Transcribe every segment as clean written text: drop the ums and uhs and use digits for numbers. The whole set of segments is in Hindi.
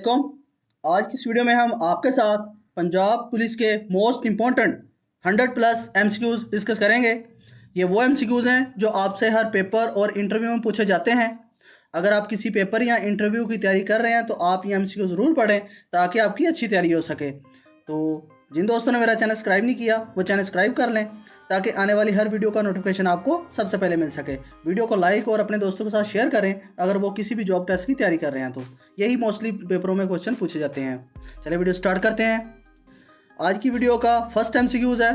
अस्सलामुअलैकुम। आज की इस वीडियो में हम आपके साथ पंजाब पुलिस के मोस्ट इम्पॉर्टेंट 100+ MCQs डिस्कस करेंगे। ये वो MCQs हैं जो आपसे हर पेपर और इंटरव्यू में पूछे जाते हैं। अगर आप किसी पेपर या इंटरव्यू की तैयारी कर रहे हैं तो आप ये MCQ ज़रूर पढ़ें ताकि आपकी अच्छी तैयारी हो सके। तो जिन दोस्तों ने मेरा चैनल सब्सक्राइब नहीं किया वो चैनल सब्सक्राइब कर लें ताकि आने वाली हर वीडियो का नोटिफिकेशन आपको सबसे पहले मिल सके। वीडियो को लाइक और अपने दोस्तों के साथ शेयर करें अगर वो किसी भी जॉब टेस्ट की तैयारी कर रहे हैं तो यही मोस्टली पेपरों में क्वेश्चन पूछे जाते हैं। चलिए वीडियो स्टार्ट करते हैं। आज की वीडियो का फर्स्ट MCQs है,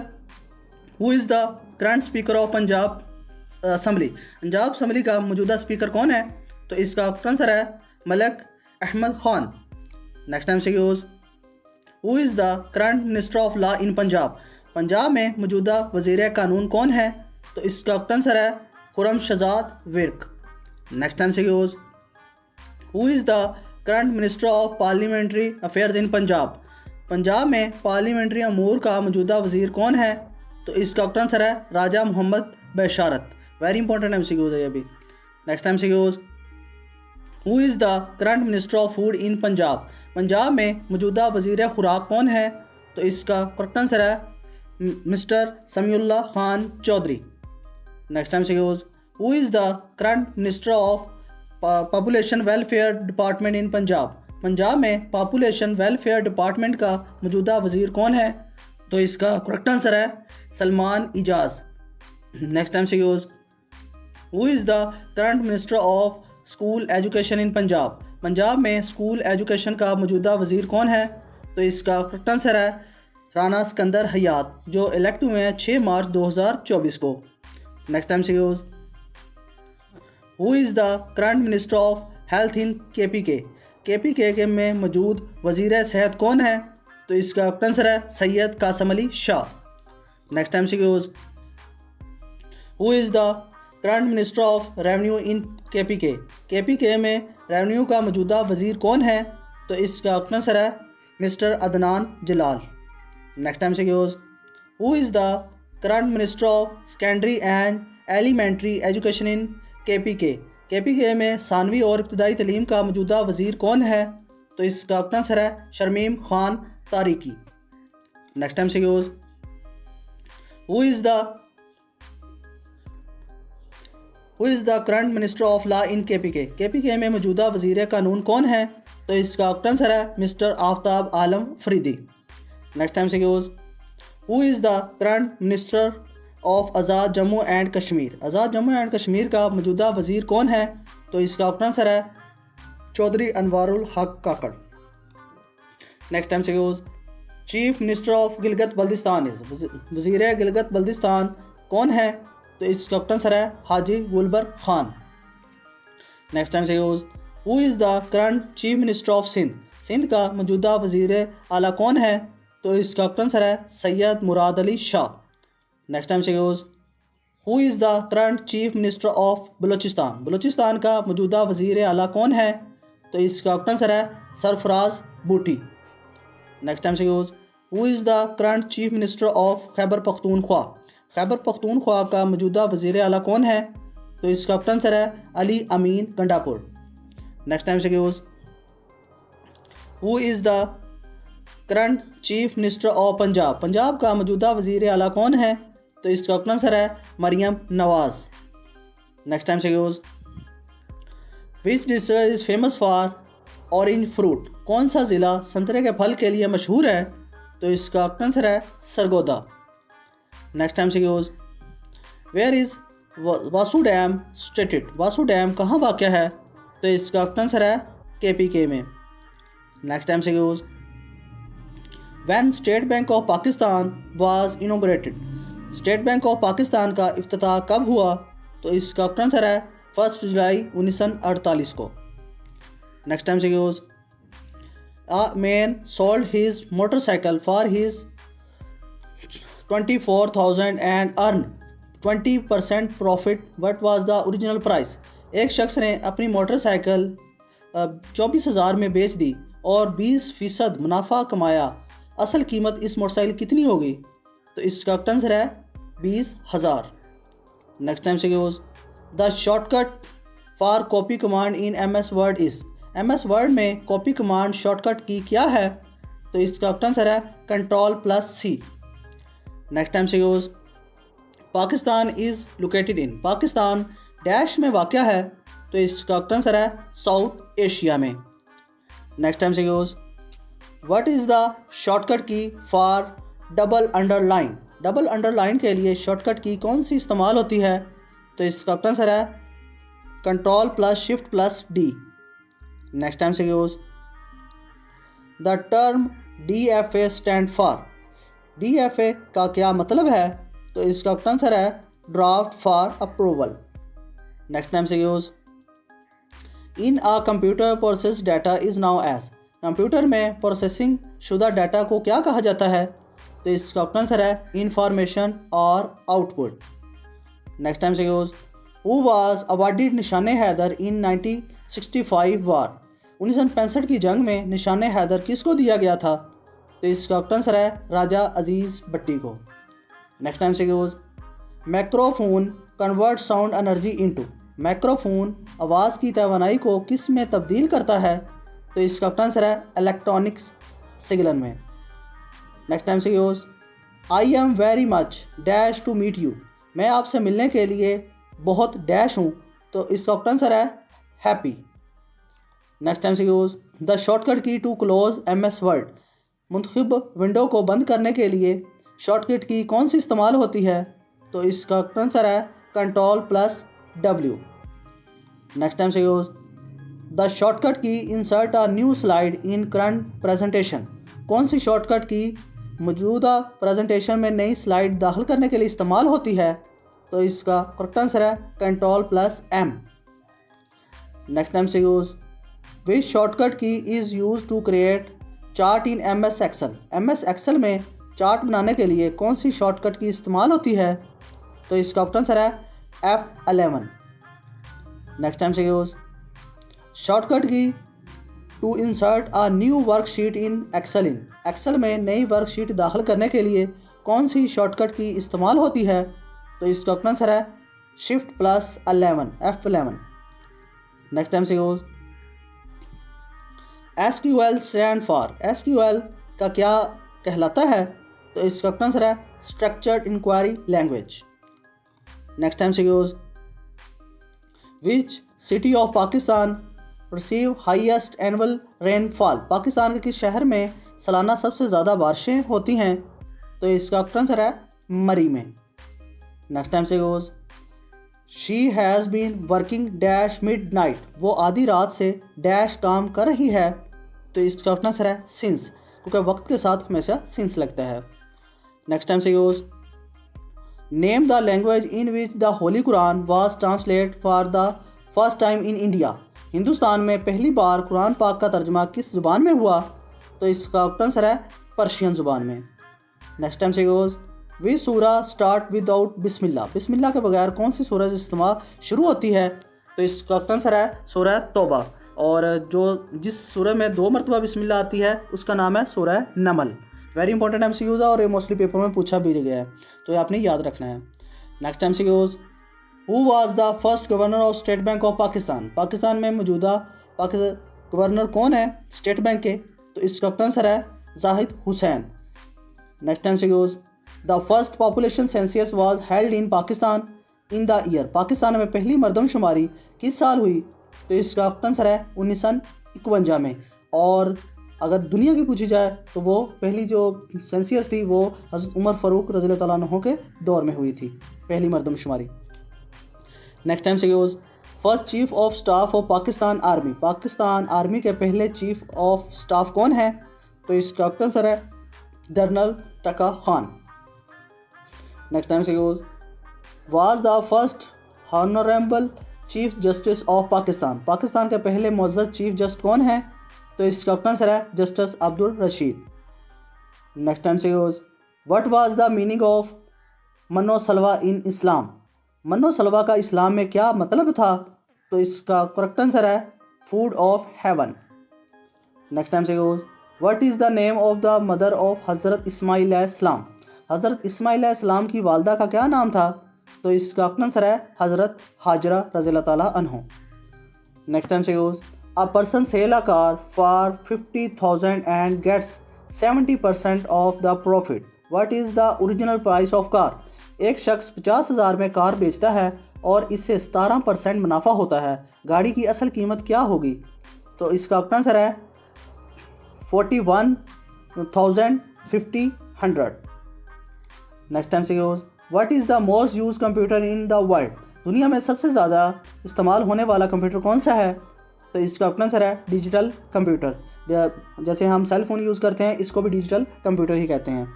who is the current speaker of Punjab assembly. Punjab assembly का मौजूदा स्पीकर कौन है? तो इसका आंसर है Malik Ahmad Khan. Next MCQs, who is the current minister of law in Punjab. Punjab में मौजूदा वज़ीर कानून कौन है? तो इसका आंसर है Khurram Shahzad Virk. Next MCQs, who is the current minister of parliamentary affairs in Punjab. Punjab में पार्लियामेंट्री अमूर का मौजूदा वज़ीर कौन है? तो इसका आंसर है Raja Mohammad Basharat. Very important MCQs है ये भी। Next MCQs, who is the current minister of food in Punjab. Punjab में मौजूदा वज़ीर खुराक कौन है? तो इसका करेक्ट आंसर है mister Samiullah Khan Chaudhry. Next MCQs, who is the current minister of population welfare department in Punjab. Punjab में पॉपुलेशन वेलफेयर डिपार्टमेंट का मौजूदा वज़ीर कौन है? तो इसका करेक्ट आंसर है Salman Ejaz. Next MCQs, who is the current minister of school education in Punjab. Punjab में स्कूल एजुकेशन का मौजूदा वज़ीर कौन है? तो इसका करेक्ट आंसर है राना सिकंदर हयात जो इलेक्ट हुए हैं 6 मार्च 2024 को। Next MCQs, who is the current minister of health in KPK। KPK में मौजूद वज़ीर सेहत कौन है? तो इसका आंसर है Syed Qasim Ali Shah. Next MCQs, who is the current minister of revenue in KPK। KPK में रेवेन्यू का मौजूदा वज़ीर कौन है? तो इसका आंसर है mister Adnan Jalal. Next MCQs, who is the current minister of secondary and elementary education in KPK। KPK में सानवी और इब्तदाई तलीम का मौजूदा वज़ीर कौन है? तो इसका आंसर है Sharmim Khan Tariki. Next MCQs, who is the current minister of law in KPK। KPK में मौजूदा वज़ीर कानून कौन है? तो इसका आंसर है mister Aftab Alam Faridi. Next MCQs, who is the current minister of Azad Jammu and Kashmir. Azad Jammu and Kashmir का मौजूदा वज़ीर कौन है? तो इसका आंसर है Chaudhry Anwarul Haq Kakar. Next MCQs, chief minister of Gilgit Baltistan is. वज़ीर गिलगित बल्दिस्तान कौन है? तो इसका आंसर है Haji Gulbar Khan. Next MCQs, who is the current chief minister of Sindh. Sindh का मौजूदा वज़ीर आला कौन है? तो इसका आंसर है Syed Murad Ali Shah. Next MCQs, who is the current chief minister of Balochistan. Balochistan का मौजूदा वज़ीर आला कौन है? तो इसका आंसर है सरफराज बूटी। Next MCQs, who is the current chief minister of Khyber Pakhtunkhwa. Khyber Pakhtunkhwa का मौजूदा वज़ीर आला कौन है? तो इसका आंसर है Ali Amin Gandapur. Next MCQs, who is the current chief minister of Punjab. Punjab का मौजूदा वज़ीर आला कौन है? तो इसका आंसर है Maryam Nawaz. Next MCQs, which district is famous for orange fruit. कौन सा ज़िला संतरे के फल के लिए मशहूर है? तो इसका आंसर है Sargodha. Next MCQs, where is वासु डैम सिचुएटेड। वासु डैम कहाँ वाक़ है? तो इसका आंसर है KPK में। Next MCQs, when State Bank of Pakistan was inaugurated. State Bank of Pakistan का इफ्तिताह कब हुआ? तो इसका आंसर है 1 जुलाई 1948 को। Next MCQs, a man sold his motorcycle for his 24,000 and earn 20% profit, what was the original price. एक शख्स ने अपनी मोटरसाइकिल 24,000 में बेच दी और 20% मुनाफा कमाया। असल कीमत इस मोटरसाइकिल कितनी होगी? तो इसका आंसर है 20,000। Next MCQs, the shortcut for copy command in MS word is. MS word में कॉपी कमांड शॉर्टकट की क्या है? तो इसका आंसर है Ctrl+C। नेक्स्ट टाइम से use Pakistan is located in, Pakistan dash में वाक़या है, तो इसका आंसर है साउथ एशिया में। नेक्स्ट टाइम से use what is the shortcut key for double underline, double underline के लिए शॉर्टकट की कौन सी इस्तेमाल होती है? तो इसका आंसर है Ctrl+Shift+D। नेक्स्ट टाइम से use the term DFA stand for, DFA का क्या मतलब है? तो इसका आंसर है draft for approval. Next time से use in a computer process data is now as, computer में प्रोसेसिंग शुदा डाटा को क्या कहा जाता है? तो इसका आंसर है इंफॉर्मेशन और आउटपुट। नेक्स्ट टाइम से यूज़ हु वाज अवार्डेड निशाने हैदर इन 1965 वार, 1965 की जंग में निशाने हैदर किसको दिया गया था? तो इसका आंसर है राजा अजीज़ भट्टी को। नेक्स्ट टाइम से use microphone convert sound energy into, microphone आवाज़ की तवानाई को किस में तब्दील करता है? तो इसका आंसर है इलेक्ट्रॉनिक्स सिग्नल में। नेक्स्ट टाइम से use I am very much dash to meet you, मैं आपसे मिलने के लिए बहुत डैश हूँ, तो इसका आंसर है हैप्पी। नेक्स्ट टाइम से use the shortcut key to close MS Word, मुंतखब विंडो को बंद करने के लिए शॉर्टकट की कौन सी इस्तेमाल होती है? तो इसका आंसर है Ctrl+W। नेक्स्ट टाइम से यूज़ द शॉर्टकट की insert a new slide in current presentation, कौन सी शॉर्टकट की मौजूदा प्रेजेंटेशन में नई स्लाइड दाखिल करने के लिए इस्तेमाल होती है? तो इसका करेक्ट आंसर है Ctrl+M। नेक्स्ट टाइम से use which shortcut key is used to create chart in MS Excel, MS Excel में चार्ट बनाने के लिए कौन सी शॉर्टकट की इस्तेमाल होती है? तो इसका आंसर है F11। नेक्स्ट टाइम से use shortcut key to insert a new worksheet in Excel, in Excel में नई वर्कशीट दाखिल करने के लिए कौन सी शॉर्टकट की इस्तेमाल होती है? तो इसका आंसर है Shift+11, F11। नेक्स्ट टाइम से use SQL stand for, SQL का क्या कहलाता है? तो इसका आंसर है structured inquiry language. Next time से use which city of Pakistan receive highest annual rainfall, Pakistan के किस शहर में सालाना सबसे ज़्यादा बारिशें होती हैं? तो इसका आंसर है मरी में। नेक्स्ट टाइम से use she has been working dash midnight, वो आधी रात से डैश काम कर रही है, तो इसका आंसर है सिंस, क्योंकि वक्त के साथ हमेशा सिंस लगता है। नेक्स्ट टाइम से use name the language in which the Holi Quran was translate for the first time in India, Hindustan में पहली बार कुरान पाक का तर्जमा किस ज़ुबान में हुआ? तो इसका आंसर है पर्शियन ज़ुबान में। नेक्स्ट टाइम से यूज़ वी सूरा स्टार्ट विदाउट बिस्मिल्लाह, बिस्मिल्लाह के बगैर कौन सी सूरह इस्तेमाल शुरू होती है? तो इसका आंसर है सूरह तौबा, और जो जिस सूरह में 2 मरतबा बिस्मिल्लाह आती है उसका नाम है सूरह नमल। वेरी इंपॉर्टेंट MCQs है और ये मोस्टली पेपर में पूछा भी गया है, तो ये आपने याद रखना है। Next MCQs who was the first governor of state Bank of Pakistan, Pakistan में मौजूदा गवर्नर कौन है स्टेट बैंक के? तो इसका आंसर है Zahid Hussain. Next MCQs the first population census was held in Pakistan in the year, Pakistan में पहली मरदमशुमारी किस साल हुई? तो इसका आंसर है 1951 में। और अगर दुनिया की पूछी जाए तो वो पहली जो सेंसस थी वो हज़रत उमर फ़ारूक रज़ी अल्लाह तआला अन्हु के दौर में हुई थी, पहली मरदमशुमारी। नेक्स्ट टाइम से use first chief of staff of Pakistan army, Pakistan army के पहले चीफ ऑफ स्टाफ कौन है? तो इसका आंसर है जनरल टका खान। नेक्स्ट टाइम से use was the first honourable chief justice of Pakistan, Pakistan के पहले मुअज़्ज़ज़ चीफ जस्ट कौन है? तो इसका आंसर है justice Abdul Rashid. Next time से use what was the meaning of मनो सलवा इन इस्लाम, मनो सलवा का इस्लाम में क्या मतलब था? तो इसका करेक्ट आंसर है food of heaven. Next time से use what is the name of the mother of हज़रत इस्माइल अलैहिस्सलाम, हज़रत इस्माइल अलैहिस्सलाम की वालदा का क्या नाम था? तो इसका आंसर है हज़रत हाजरा रज़ी अल्लाह तआला अन्हु। नेक्स्ट टाइम से use A person sell a car for 50,000 and gets 70% of the profit. What is the original price of car? एक शख्स 50,000 में कार बेचता है और इससे 17% मुनाफा होता है। गाड़ी की असल कीमत क्या होगी? तो इसका आंसर है 41,000 50,100। नेक्स्ट टाइम से what is the most use computer in the world? दुनिया में सबसे ज़्यादा इस्तेमाल होने वाला कंप्यूटर कौन सा है? तो इसका आंसर है डिजिटल कंप्यूटर। जैसे हम सेल फ़ोन यूज़ करते हैं, इसको भी डिजिटल कंप्यूटर ही कहते हैं।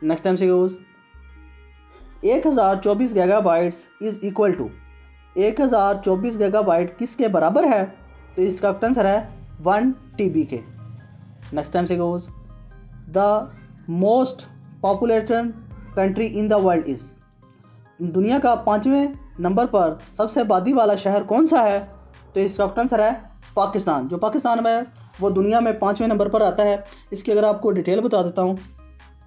नेक्स्ट टाइम से 1024 gigabytes is equal to 1024 gigabyte किसके बराबर है? तो इसका आंसर है 1 TB के। नेक्स्ट टाइम से the most populated country in the world is, दुनिया का 5वें नंबर पर सबसे आबादी वाला शहर कौन सा है? तो इसका आंसर है पाकिस्तान। जो पाकिस्तान में वो दुनिया में 5वें नंबर पर आता है। इसकी अगर आपको डिटेल बता देता हूँ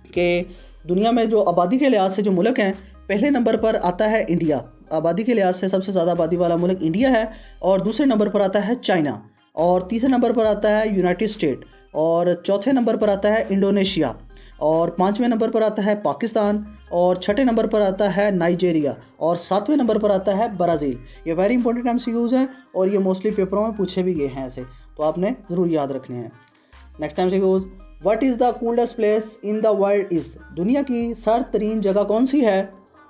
कि दुनिया में जो आबादी के लिहाज से जो मुल्क हैं, पहले नंबर पर आता है इंडिया, आबादी के लिहाज से सबसे ज़्यादा आबादी वाला मुल्क इंडिया है, और दूसरे नंबर पर आता है चाइना, और तीसरे नंबर पर आता है यूनाइटेड स्टेट, और चौथे नंबर पर आता है इंडोनेशिया, और 5वें नंबर पर आता है पाकिस्तान, और छठे नंबर पर आता है नाइजीरिया, और 7वें नंबर पर आता है ब्राज़ील। ये वेरी इंपॉर्टेंट MCQs हैं और ये मोस्टली पेपरों में पूछे भी गए हैं ऐसे, तो आपने ज़रूर याद रखने हैं। Next MCQs, what is the coldest place in the world is, दुनिया की सर्द तरीन जगह कौन सी है?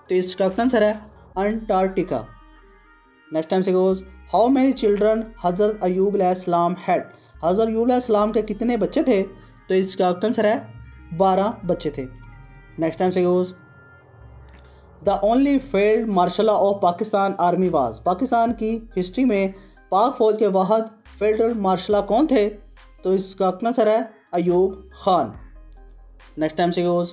तो इसका आंसर है Antarctica. Next MCQs, how many children हज़रत अय्यूब अलैहिस्सलाम हैड, हज़रत अय्यूब अलैहिस्सलाम के कितने बच्चे थे? तो इसका आंसर है 12 बच्चे थे। Next MCQs, the only field marshal of Pakistan army was, Pakistan की हिस्ट्री में पाक फौज के वाहद फील्ड मार्शल कौन थे? तो इसका आंसर है Ayub Khan. Next MCQs,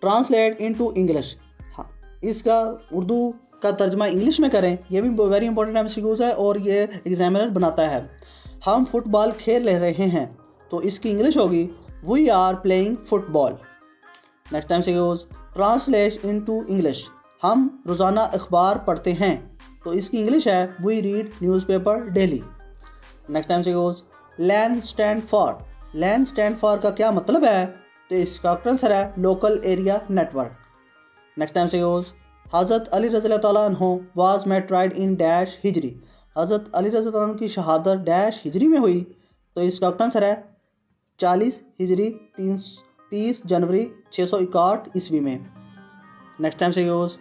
translate into English, हाँ इसका उर्दू का तर्जमा इंग्लिश में करें। ये भी वेरी इंपॉर्टेंट MCQs है और ये एग्जामिनर बनाता है। हम फुटबॉल खेल रहे हैं, तो इसकी इंग्लिश होगी we are playing football. Next MCQs, translate into English, हम रोज़ाना अखबार पढ़ते हैं, तो इसकी इंग्लिश है we read newspaper daily. Next MCQs, LAN stand for, LAN stand for का क्या मतलब है? तो इसका आंसर है local area network. Next MCQs, Hazrat Ali रज़ी तआला अन्हु वाज मैट्राइड इन डैश हिजरी, हज़रत अली रज़ी तआला अन्हु की शहादत डैश हिजरी में हुई, तो इसका आंसर है 40 हिजरी 30 जनवरी 661 ईस्वी में। Next MCQs,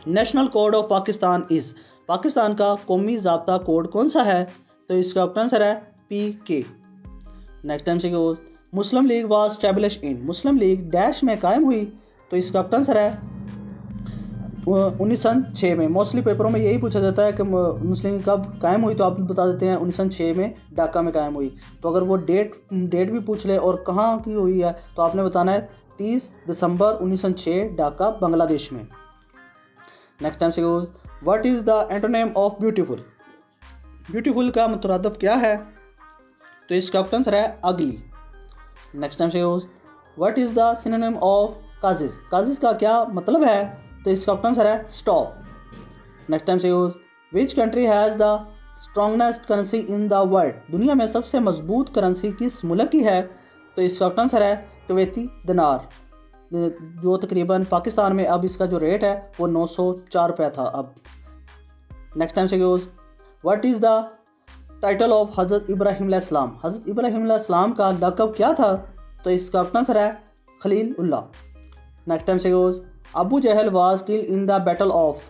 national code of Pakistan is, Pakistan का कौमी ज़ाब्ता कोड कौन सा है? तो इसका आंसर है PK। Next MCQs, Muslim league was establish in, Muslim league dash में कायम हुई, तो इसका आंसर है 1906 में। मोस्टली पेपरों में यही पूछा जाता है कि मुस्लिम लीग कब कायम हुई, तो आप बता देते हैं 1906 में ढाका में कायम हुई। तो अगर वो डेट भी पूछ ले और कहाँ की हुई है, तो आपने बताना है 30 दिसंबर 1906 ढाका बांग्लादेश में। Next MCQs, what is the antonym of beautiful, beautiful का मुतरादिफ क्या है? तो इसका आंसर है अगली। Next MCQs, what is the synonym of काजिज़, काजिज़ का क्या मतलब है? तो इसका आंसर है stop. Next MCQs, which country has the strongest currency in the world, दुनिया में सबसे मजबूत करेंसी किस मुल्क की है? तो इसका आंसर है कुवैती दिनार, जो तकरीबन पाकिस्तान में अब इसका जो रेट है वो 904 रुपये था अब। Next MCQs, what is the title of हज़रत इब्राहीम अलैहिस्सलाम, हज़रत इब्राहीम अलैहिस्सलाम का लक़ब क्या था? तो इसका आंसर है Khalilullah. Next MCQs, Abu Jahl was kill in the battle of,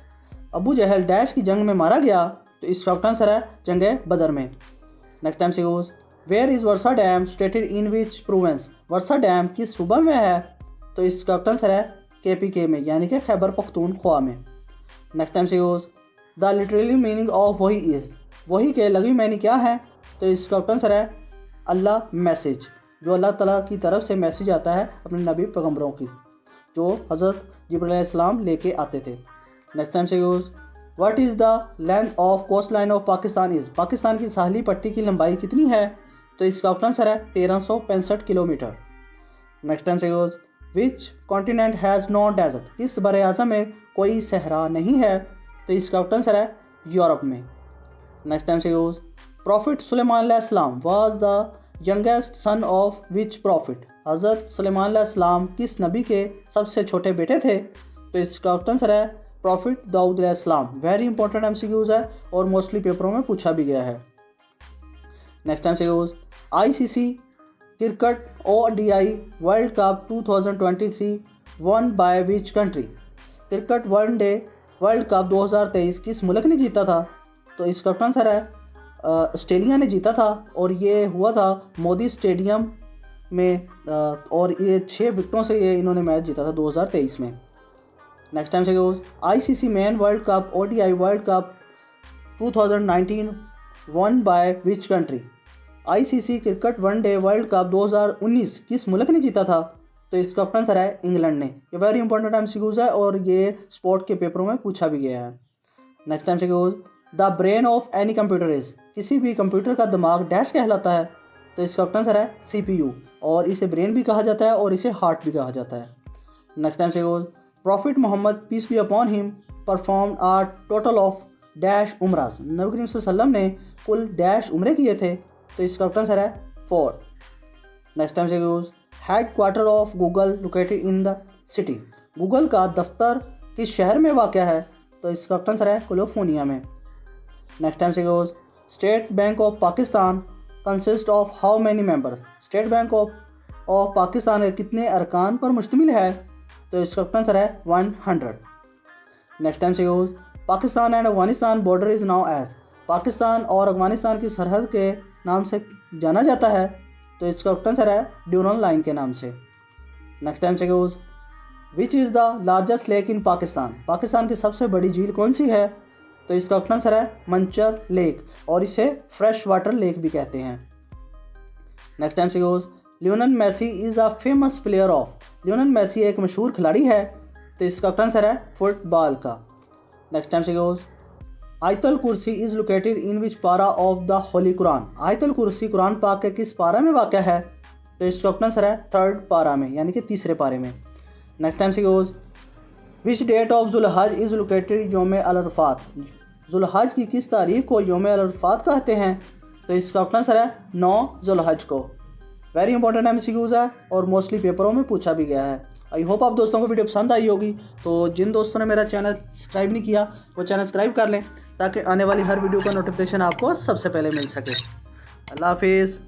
Abu Jahl dash की जंग में मारा गया, तो इसका आंसर है जंग बदर में। Next MCQs, where is Warsak dam stated in which province, Warsak dam किस सूबा में है? तो इसका आंसर है KPK में, यानी कि खैबर पख्तूनख्वा में। Next MCQs, the literally meaning of वही इज़, वही के लगी मैनी क्या है? तो इसका आंसर है अल्लाह मैसेज, जो अल्लाह ताला की तरफ से मैसेज आता है अपने नबी पैगम्बरों की, जो हज़रत जिब्रील अलैहिस्सलाम लेके आते थे। Next MCQs, what is the length of coast line of Pakistan is, Pakistan की साहली पट्टी की लंबाई कितनी है? तो इसका आंसर है 1365 kilometre. Next MCQs, which continent has no desert, किस बरे आज़म में कोई सहरा नहीं है? तो इसका आंसर है यूरोप में। नेक्स्ट टाइम से यूज प्रॉफिट सुलेमान अलैहिस्सलाम was the youngest son of which profit. हज़रत सुलेमान अलैहिस्सलाम किस नबी के सबसे छोटे बेटे थे? तो इसका आंसर है प्रॉफिट दाऊद अलैहिस्सलाम। वेरी इंपॉर्टेंट एमसीक्यूज है और मोस्टली पेपरों में पूछा भी गया है। नेक्स्ट टाइम से use ICC cricket ODI world cup 2023 one by which country. Cricket one day world cup 2023 किस मुल्क ने जीता था? तो इसका आंसर है ऑस्ट्रेलिया ने जीता था और ये हुआ था मोदी स्टेडियम में और ये 6 विकेटों से ये इन्होंने मैच जीता था 2023 में। नेक्स्ट टाइम से use ICC main world cup ODI world cup 2019 one by which country. ICC cricket one day world cup 2019 किस मुल्क ने जीता था? तो इसका आंसर है इंग्लैंड ने। ये वेरी इंपॉर्टेंट एमसीक्यूज है और ये स्पोर्ट के पेपरों में पूछा भी गया है। नेक्स्ट टाइम से use the brain of any computer is. किसी भी कंप्यूटर का दिमाग डैश कहलाता है? तो इसका आंसर है CPU और इसे ब्रेन भी कहा जाता है और इसे हार्ट भी कहा जाता है। नेक्स्ट टाइम से use prophet Muhammad peace be upon him perform a total of dash उमराज। नबी करीम सल्लल्लाहु अलैहि वसल्लम ने कुल डैश उम्रे किए थे? तो इसका आंसर है 4। नेक्स्ट टाइम से use head quarter of Google located in the city. Google का दफ्तर किस शहर में वाक़ है? तो इसका आंसर है कैलिफोर्निया में। नेक्स्ट टाइम से use state Bank of Pakistan consist of how many members. State Bank of Pakistan के कितने अरकान पर मुश्तमिल है? तो इसका आंसर है 100। नेक्स्ट टाइम से use Pakistan and Afghanistan border is now edge. Pakistan और अफगानिस्तान की सरहद के नाम से जाना जाता है? तो इसका आंसर है ड्यूरल लाइन के नाम से। नेक्स्ट टाइम से use which is the largest lake in Pakistan. Pakistan की सबसे बड़ी झील कौन सी है? तो इसका आंसर है मंचर लेक और इसे फ्रेश वाटर लेक भी कहते हैं। नेक्स्ट टाइम से use Lionel Messi is a famous player of. Lionel Messi एक मशहूर खिलाड़ी है? तो इसका आंसर है फुटबॉल का। नेक्स्ट टाइम से यूज आयतुल कुर्सी इज़ लोकेटेड इन विच पारा ऑफ द होली कुरान। आयतुल कुर्सी कुरान पाक के किस पारा में वाक़ है? तो इसका आंसर है 3rd पारा में यानी कि 3रे पारे में। नेक्स्ट टाइम से यूज विच डेट ऑफ जुलहज इज़ लोकेटेड योम अरफात। जुलहज की किस तारीख को योम अरफात कहते हैं? तो इसका आंसर है 9 जुलहज को। वेरी इंपॉर्टेंट एमसीक्यूज है और मोस्टली पेपरों में पूछा भी गया है। आई होप आप दोस्तों को वीडियो पसंद आई होगी। तो जिन दोस्तों ने मेरा चैनल सब्सक्राइब नहीं किया वो चैनल सब्सक्राइब कर लें ताकि आने वाली हर वीडियो का नोटिफिकेशन आपको सबसे पहले मिल सके। अल्लाह हाफिज़।